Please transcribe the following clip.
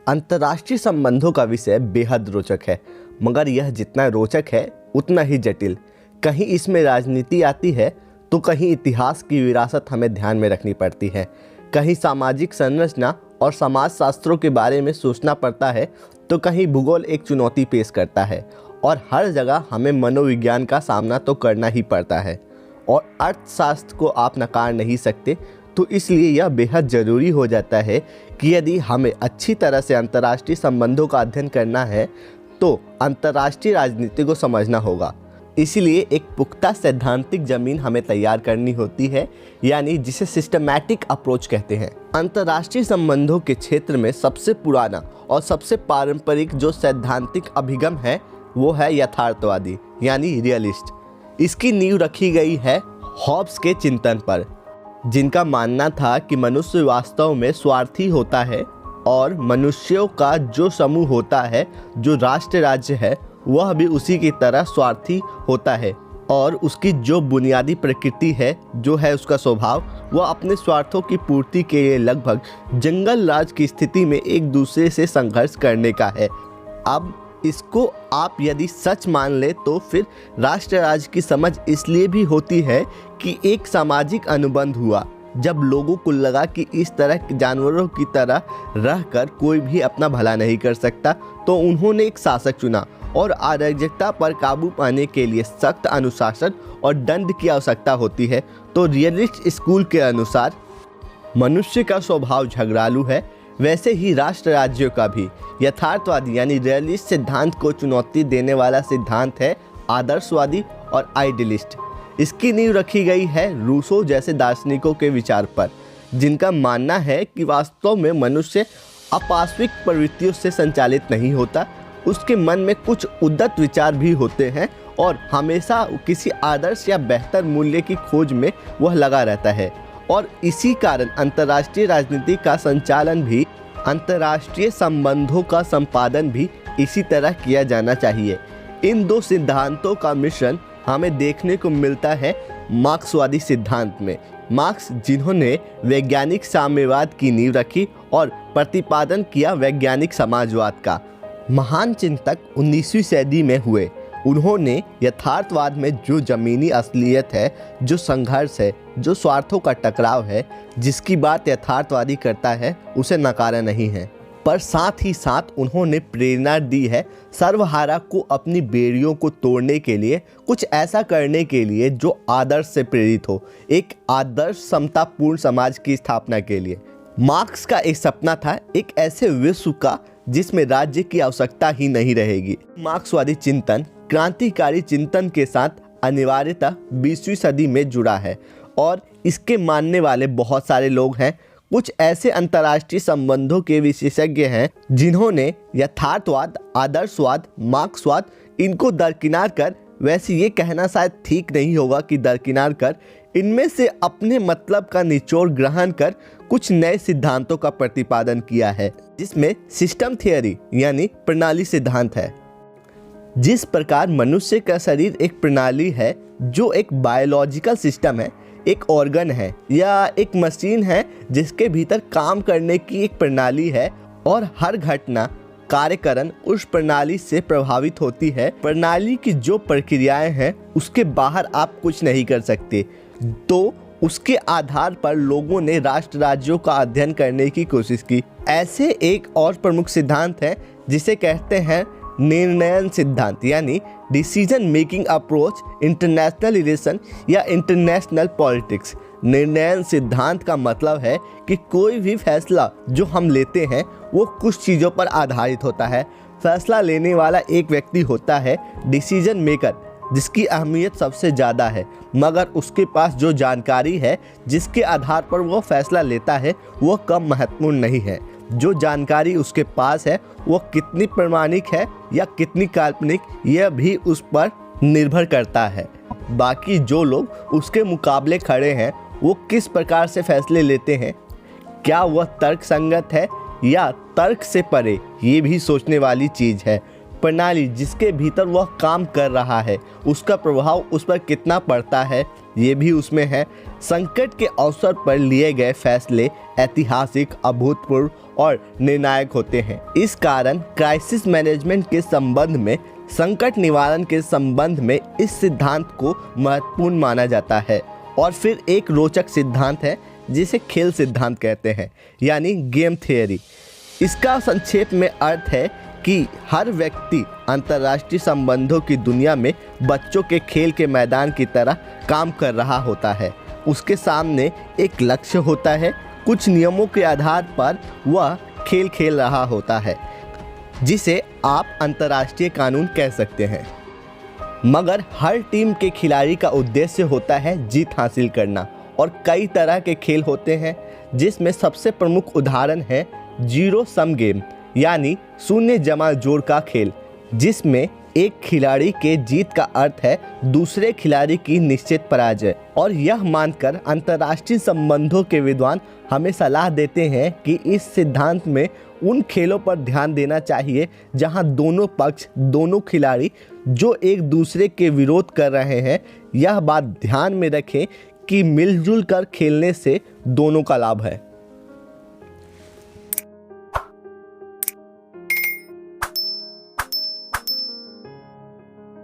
अंतर्राष्ट्रीय संबंधों का विषय बेहद रोचक है, मगर यह जितना रोचक है उतना ही जटिल। कहीं इसमें राजनीति आती है तो कहीं इतिहास की विरासत हमें ध्यान में रखनी पड़ती है, कहीं सामाजिक संरचना और समाजशास्त्रों के बारे में सोचना पड़ता है, तो कहीं भूगोल एक चुनौती पेश करता है और हर जगह हमें मनोविज्ञान का सामना तो करना ही पड़ता है। और अर्थशास्त्र को आप नकार नहीं सकते, तो इसलिए यह बेहद ज़रूरी हो जाता है कि यदि हमें अच्छी तरह से अंतर्राष्ट्रीय संबंधों का अध्ययन करना है तो अंतर्राष्ट्रीय राजनीति को समझना होगा। इसलिए एक पुख्ता सैद्धांतिक ज़मीन हमें तैयार करनी होती है, यानी जिसे सिस्टमैटिक अप्रोच कहते हैं। अंतर्राष्ट्रीय संबंधों के क्षेत्र में सबसे पुराना और सबसे पारंपरिक जो सैद्धांतिक अभिगम है वो है यथार्थवादी यानी रियलिस्ट। इसकी नींव रखी गई है हॉब्स के चिंतन पर, जिनका मानना था कि मनुष्य वास्तव में स्वार्थी होता है और मनुष्यों का जो समूह होता है, जो राष्ट्र राज्य है, वह भी उसी की तरह स्वार्थी होता है और उसकी जो बुनियादी प्रकृति है, जो है उसका स्वभाव, वह अपने स्वार्थों की पूर्ति के लिए लगभग जंगल राज की स्थिति में एक दूसरे से संघर्ष करने का है। अब इसको आप यदि सच मान ले तो फिर राष्ट्र राज्य की समझ इसलिए भी होती है कि एक सामाजिक अनुबंध हुआ जब लोगों को लगा कि इस तरह जानवरों की तरह रहकर कोई भी अपना भला नहीं कर सकता, तो उन्होंने एक शासक चुना और अराजकता पर काबू पाने के लिए सख्त अनुशासन और दंड की आवश्यकता होती है। तो रियलिस्ट स्कूल के अनुसार मनुष्य का स्वभाव झगड़ालू है, वैसे ही राष्ट्र राज्यों का भी। यथार्थवादी यानी रियलिस्ट सिद्धांत को चुनौती देने वाला सिद्धांत है आदर्शवादी और आइडियलिस्ट। इसकी नींव रखी गई है रूसो जैसे दार्शनिकों के विचार पर, जिनका मानना है कि वास्तव में मनुष्य अपाश्विक प्रवृत्तियों से संचालित नहीं होता, उसके मन में कुछ उद्दत विचार भी होते हैं और हमेशा किसी आदर्श या बेहतर मूल्य की खोज में वह लगा रहता है। और इसी कारण अंतर्राष्ट्रीय राजनीति का संचालन भी, अंतर्राष्ट्रीय संबंधों का संपादन भी इसी तरह किया जाना चाहिए। इन दो सिद्धांतों का मिश्रण हमें देखने को मिलता है मार्क्सवादी सिद्धांत में। मार्क्स, जिन्होंने वैज्ञानिक साम्यवाद की नींव रखी और प्रतिपादन किया वैज्ञानिक समाजवाद का, महान चिंतक 19वीं सदी में हुए। उन्होंने यथार्थवाद में जो ज़मीनी असलियत है, जो संघर्ष है, जो स्वार्थों का टकराव है, जिसकी बात यथार्थवादी करता है, उसे नकारा नहीं है, पर साथ ही साथ उन्होंने प्रेरणा दी है सर्वहारा को अपनी बेड़ियों को तोड़ने के लिए, कुछ ऐसा करने के लिए जो आदर्श से प्रेरित हो, एक आदर्श समतापूर्ण समाज की स्थापना के लिए। मार्क्स का एक सपना था एक ऐसे विश्व का जिसमें राज्य की आवश्यकता ही नहीं रहेगी। मार्क्सवादी चिंतन क्रांतिकारी चिंतन के साथ अनिवार्यतः 20वीं सदी में जुड़ा है और इसके मानने वाले बहुत सारे लोग हैं। कुछ ऐसे अंतर्राष्ट्रीय संबंधों के विशेषज्ञ हैं जिन्होंने यथार्थवाद, आदर्शवाद, मार्क्सवाद, इनको दरकिनार कर, वैसे ये कहना शायद ठीक नहीं होगा कि दरकिनार कर, इनमें से अपने मतलब का निचोड़ ग्रहण कर कुछ नए सिद्धांतों का प्रतिपादन किया है, जिसमें सिस्टम थियरी यानी प्रणाली सिद्धांत है। जिस प्रकार मनुष्य का शरीर एक प्रणाली है, जो एक बायोलॉजिकल सिस्टम है, एक ऑर्गन है या एक मशीन है जिसके भीतर काम करने की एक प्रणाली है और हर घटना, कार्यकरण उस प्रणाली से प्रभावित होती है। प्रणाली की जो प्रक्रियाएं हैं उसके बाहर आप कुछ नहीं कर सकते। तो उसके आधार पर लोगों ने राष्ट्र राज्यों का अध्ययन करने की कोशिश की। ऐसे एक और प्रमुख सिद्धांत है जिसे कहते हैं निर्णयन सिद्धांत यानी decision making approach, international relation या इंटरनेशनल पॉलिटिक्स। निर्णयन सिद्धांत का मतलब है कि कोई भी फैसला जो हम लेते हैं वो कुछ चीज़ों पर आधारित होता है। फैसला लेने वाला एक व्यक्ति होता है डिसीजन मेकर, जिसकी अहमियत सबसे ज़्यादा है, मगर उसके पास जो जानकारी है जिसके आधार पर वो फैसला लेता है वो कम महत्वपूर्ण नहीं है। जो जानकारी उसके पास है वो कितनी प्रामाणिक है या कितनी काल्पनिक, यह भी उस पर निर्भर करता है। बाकी जो लोग उसके मुकाबले खड़े हैं वो किस प्रकार से फैसले लेते हैं, क्या वह तर्क संगत है या तर्क से परे, ये भी सोचने वाली चीज़ है। प्रणाली जिसके भीतर वह काम कर रहा है उसका प्रभाव उस पर कितना पड़ता है, ये भी उसमें है। संकट के अवसर पर लिए गए फैसले ऐतिहासिक, अभूतपूर्व और निर्णायक होते हैं। इस कारण क्राइसिस मैनेजमेंट के संबंध में, संकट निवारण के संबंध में इस सिद्धांत को महत्वपूर्ण माना जाता है। और फिर एक रोचक सिद्धांत है जिसे खेल सिद्धांत कहते हैं, यानी गेम थियरी। इसका संक्षेप में अर्थ है कि हर व्यक्ति अंतर्राष्ट्रीय संबंधों की दुनिया में बच्चों के खेल के मैदान की तरह काम कर रहा होता है। उसके सामने एक लक्ष्य होता है, कुछ नियमों के आधार पर वह खेल खेल रहा होता है, जिसे आप अंतर्राष्ट्रीय कानून कह सकते हैं। मगर हर टीम के खिलाड़ी का उद्देश्य होता है जीत हासिल करना, और कई तरह के खेल होते हैं जिसमें सबसे प्रमुख उदाहरण है जीरो सम गेम, यानी शून्य जमा जोड़ का खेल, जिसमें एक खिलाड़ी के जीत का अर्थ है दूसरे खिलाड़ी की निश्चित पराजय। और यह मानकर अंतर्राष्ट्रीय संबंधों के विद्वान हमें सलाह देते हैं कि इस सिद्धांत में उन खेलों पर ध्यान देना चाहिए जहां दोनों पक्ष, दोनों खिलाड़ी जो एक दूसरे के विरोध कर रहे हैं, यह बात ध्यान में रखें कि मिलजुल कर खेलने से दोनों का लाभ है।